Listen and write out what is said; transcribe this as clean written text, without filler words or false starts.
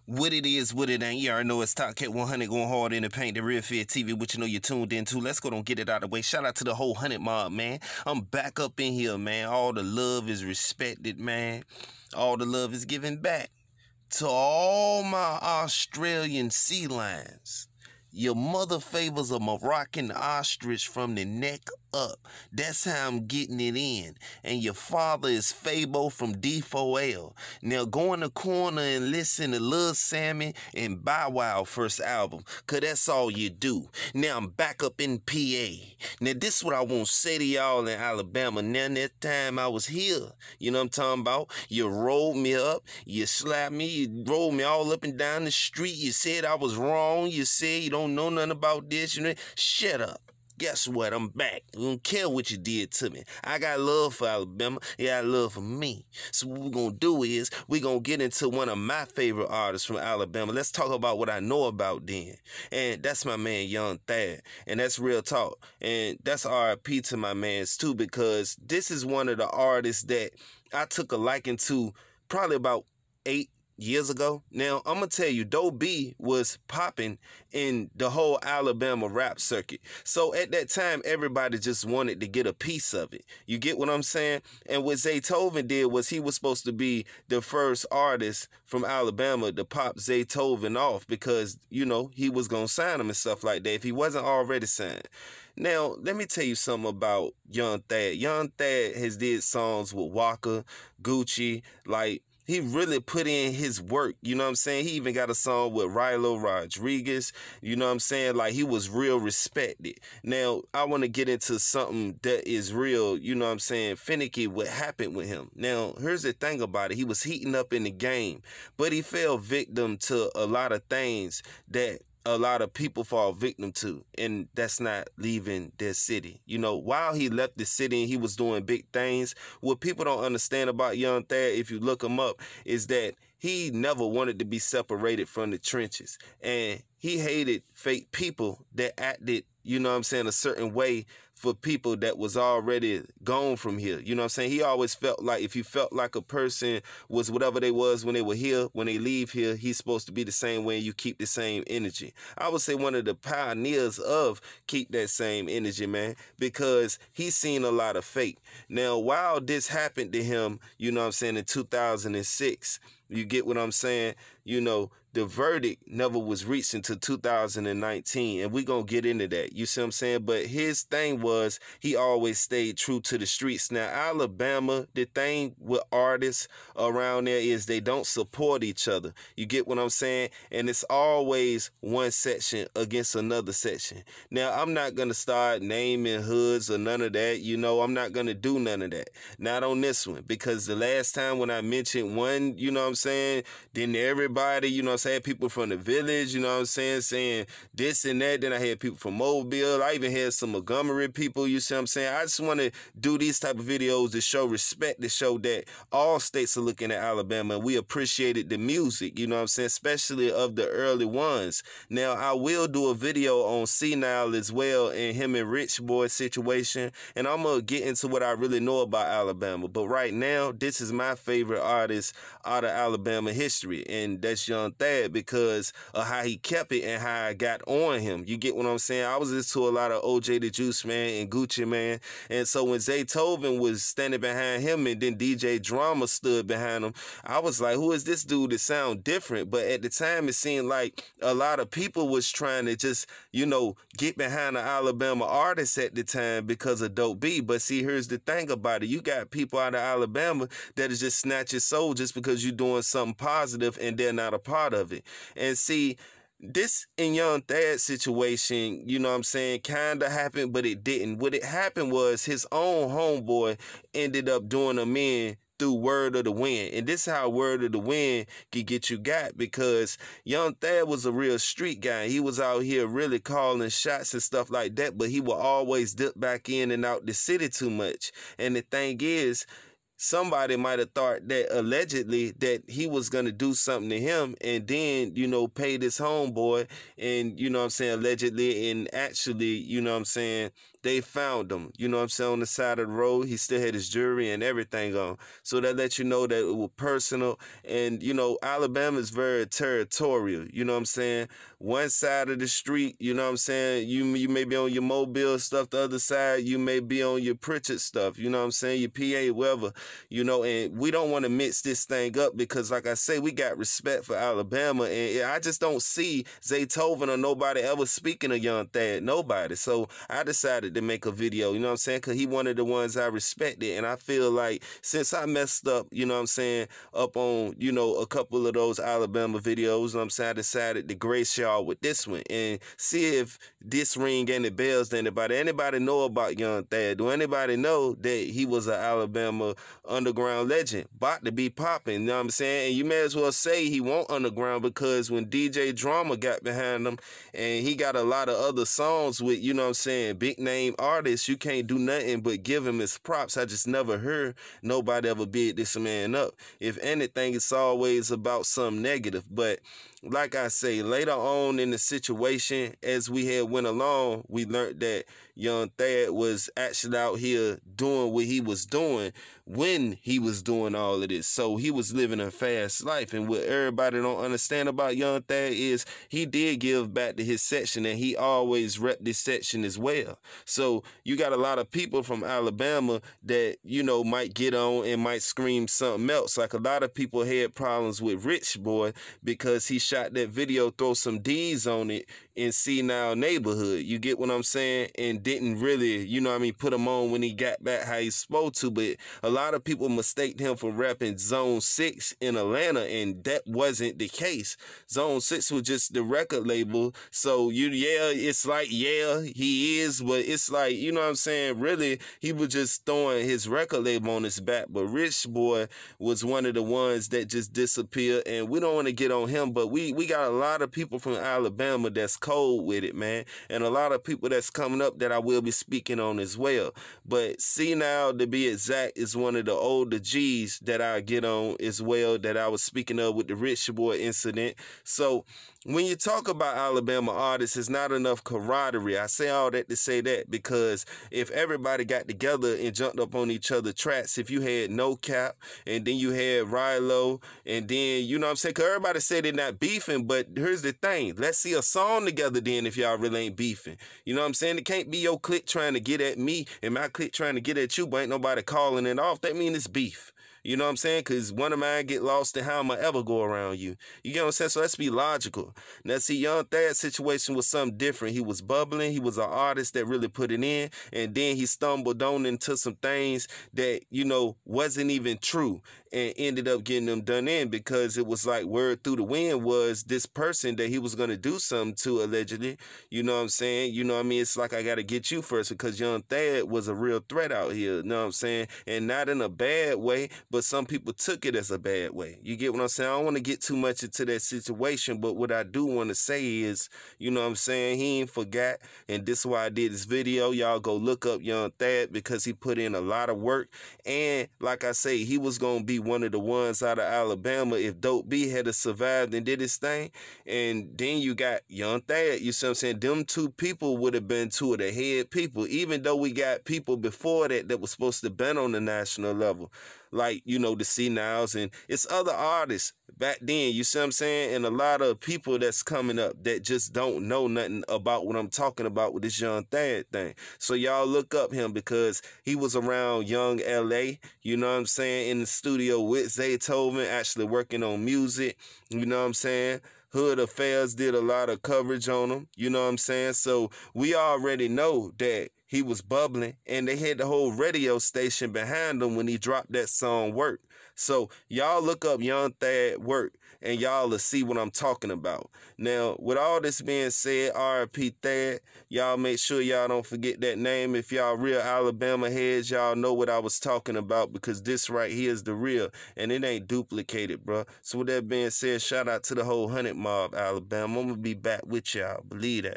What it is, what it ain't. You already know it's Top Cat 100 going hard in the paint. The Real Fair TV, which you know you're tuned into. Let's go and get it out of the way. Shout out to the whole 100 mob, man. I'm back up in here, man. All the love is respected, man. All the love is given back to all my Australian sea lions. Your mother favors a Moroccan ostrich from the neck up. That's how I'm getting it in. And your father is Fabo from D4L. Now go in the corner and listen to Lil Sammy and Bow Wow first album, cause that's all you do. Now I'm back up in PA. Now this is what I want to say to y'all in Alabama. Now that time I was here, you know what I'm talking about? You rolled me up, you slapped me, you rolled me all up and down the street. You said I was wrong. You said you don't know nothing about this. You know, shut up. Guess what? I'm back. I don't care what you did to me. I got love for Alabama. You got love for me. So what we're going to do is we're going to get into one of my favorite artists from Alabama. Let's talk about what I know about then. And that's my man, Young Thad. And that's real talk. And that's RIP to my mans too, because this is one of the artists that I took a liking to probably about 8 years ago. Now, I'm going to tell you, Doe B was popping in the whole Alabama rap circuit. So at that time, everybody just wanted to get a piece of it. You get what I'm saying? And what Zaytoven did was he was supposed to be the first artist from Alabama to pop Zaytoven off because, you know, he was going to sign him and stuff like that if he wasn't already signed. Now, let me tell you something about Young Thad. Young Thad has did songs with Walker, Gucci, like, he really put in his work, you know what I'm saying? He even got a song with Rylo Rodriguez, you know what I'm saying? Like, he was real respected. Now, I want to get into something that is real, you know what I'm saying, finicky, what happened with him. Now, here's the thing about it. He was heating up in the game, but he fell victim to a lot of things that a lot of people fall victim to, and that's not leaving their city. You know, while he left the city and he was doing big things, what people don't understand about Young Thad, if you look him up, is that he never wanted to be separated from the trenches. And he hated fake people that acted, you know what I'm saying, a certain way for people that was already gone from here. You know what I'm saying? He always felt like if you felt like a person was whatever they was when they were here, when they leave here, he's supposed to be the same way and you keep the same energy. I would say one of the pioneers of keep that same energy, man, because he's seen a lot of fake. Now, while this happened to him, you know what I'm saying, in 2006, you get what I'm saying? You know, the verdict never was reached until 2019, and we're going to get into that. You see what I'm saying? But his thing was he always stayed true to the streets. Now, Alabama, the thing with artists around there is they don't support each other. You get what I'm saying? And it's always one section against another section. Now, I'm not going to start naming hoods or none of that. You know, I'm not going to do none of that. Not on this one, because the last time when I mentioned one, you know what I'm saying, then everybody, you know what I'm saying, I had people from the village, you know what I'm saying this and that. Then I had people from Mobile. I even had some Montgomery people, you see what I'm saying? I just want to do these type of videos to show respect, to show that all states are looking at Alabama and we appreciated the music, you know what I'm saying, especially of the early ones. Now, I will do a video on Senile as well and him and Rich Boy situation, and I'm going to get into what I really know about Alabama. But right now, this is my favorite artist out of Alabama history, and that's Young Thad, because of how he kept it and how I got on him. You get what I'm saying? I was listening to a lot of OJ the Juice, man, and Gucci, man. And so when Zaytoven was standing behind him and then DJ Drama stood behind him, I was like, who is this dude that sound different? But at the time, it seemed like a lot of people was trying to just, you know, get behind the Alabama artists at the time because of Dope B. But see, here's the thing about it. You got people out of Alabama that is just snatch your soul just because you're doing something positive and they're not a part of it. And see, this in Young Thad's situation, you know what I'm saying, kind of happened, but it didn't. What it happened was his own homeboy ended up doing him in through Word of the Wind. And this is how Word of the Wind could get you got, because Young Thad was a real street guy. He was out here really calling shots and stuff like that, but he would always dip back in and out the city too much. And the thing is, somebody might have thought that allegedly that he was going to do something to him and then, you know, pay this homeboy and, you know what I'm saying, allegedly, and actually, you know what I'm saying, they found him, you know what I'm saying, on the side of the road. He still had his jewelry and everything on. So that lets you know that it was personal. And, you know, Alabama is very territorial, you know what I'm saying? One side of the street, you know what I'm saying, you may be on your Mobile stuff, the other side, you may be on your Pritchard stuff, you know what I'm saying, your PA, whatever, you know, and we don't want to mix this thing up because, like I say, we got respect for Alabama, and I just don't see Zaytoven or nobody ever speaking of Young Thad, nobody. So I decided to make a video, you know what I'm saying, because he one of the ones I respected, and I feel like since I messed up, you know what I'm saying, up on, you know, a couple of those Alabama videos, you know what I'm saying, I decided to grace y'all with this one and see if this ring any bells to anybody. Anybody know about Young Thad? Do anybody know that he was an Alabama underground legend? About to be popping, you know what I'm saying? And you may as well say he won't underground because when DJ Drama got behind him and he got a lot of other songs with, you know what I'm saying, big name artists, you can't do nothing but give him his props. I just never heard nobody ever big this man up. If anything, it's always about something negative. But like I say, later on in the situation, as we had went along, we learned that Young Thad was actually out here doing what he was doing when he was doing all of this. So he was living a fast life. And what everybody don't understand about Young Thad is he did give back to his section, and he always repped this section as well. So you got a lot of people from Alabama that, you know, might get on and might scream something else. Like a lot of people had problems with Rich Boy because he shot that video, throw some D's on it in Senile Neighborhood. You get what I'm saying? And didn't really, you know what I mean, put him on when he got back how he's supposed to. But a lot of people mistaked him for rapping Zone 6 in Atlanta, and that wasn't the case. Zone 6 was just the record label. So, it's like, yeah, he is, but it's like, you know what I'm saying, really, he was just throwing his record label on his back. But Rich Boy was one of the ones that just disappeared, and we don't want to get on him, but we got a lot of people from Alabama that's cold with it, man, and a lot of people that's coming up that I will be speaking on as well. But Senile, to be exact, is one of the older G's that I get on as well, that I was speaking of with the Rich Boy incident. So when you talk about Alabama artists, it's not enough camaraderie. I say all that to say that because if everybody got together and jumped up on each other's tracks, if you had No Cap and then you had Rylo and then, you know what I'm saying, because everybody said they're not beefing, but here's the thing. Let's see a song together then if y'all really ain't beefing. You know what I'm saying? It can't be your clique trying to get at me and my clique trying to get at you, but ain't nobody calling it off. That means it's beef. You know what I'm saying? Because one of mine get lost, and how am I ever go around you? You get what I'm saying? So let's be logical. Now, see, Young Thad's situation was something different. He was bubbling. He was an artist that really put it in. And then he stumbled on into some things that, you know, wasn't even true and ended up getting them done in because it was like word through the wind was this person that he was going to do something to, allegedly. You know what I'm saying? You know what I mean? It's like I got to get you first because Young Thad was a real threat out here. You know what I'm saying? And not in a bad way, but some people took it as a bad way. You get what I'm saying? I don't want to get too much into that situation, but what I do want to say is, you know what I'm saying, he ain't forgot, and this is why I did this video. Y'all go look up Young Thad because he put in a lot of work, and like I say, he was going to be one of the ones out of Alabama if Dope B had survived and did his thing. And then you got Young Thad, you see what I'm saying? Them two people would have been two of the head people, even though we got people before that that was supposed to been on the national level. Like, you know, the C-Niles, and it's other artists back then, you see what I'm saying? And a lot of people that's coming up that just don't know nothing about what I'm talking about with this Young Thad thing. So y'all look up him because he was around Young L.A., you know what I'm saying, in the studio with Zaytoven, actually working on music, you know what I'm saying? Hood Affairs did a lot of coverage on him, you know what I'm saying? So we already know that he was bubbling, and they had the whole radio station behind him when he dropped that song Work. So y'all look up Young Thad Work, and y'all will see what I'm talking about. Now, with all this being said, R.I.P. Thad, y'all make sure y'all don't forget that name. If y'all real Alabama heads, y'all know what I was talking about because this right here is the real, and it ain't duplicated, bro. So with that being said, shout out to the whole 100 Mob, Alabama. I'm going to be back with y'all. Believe that.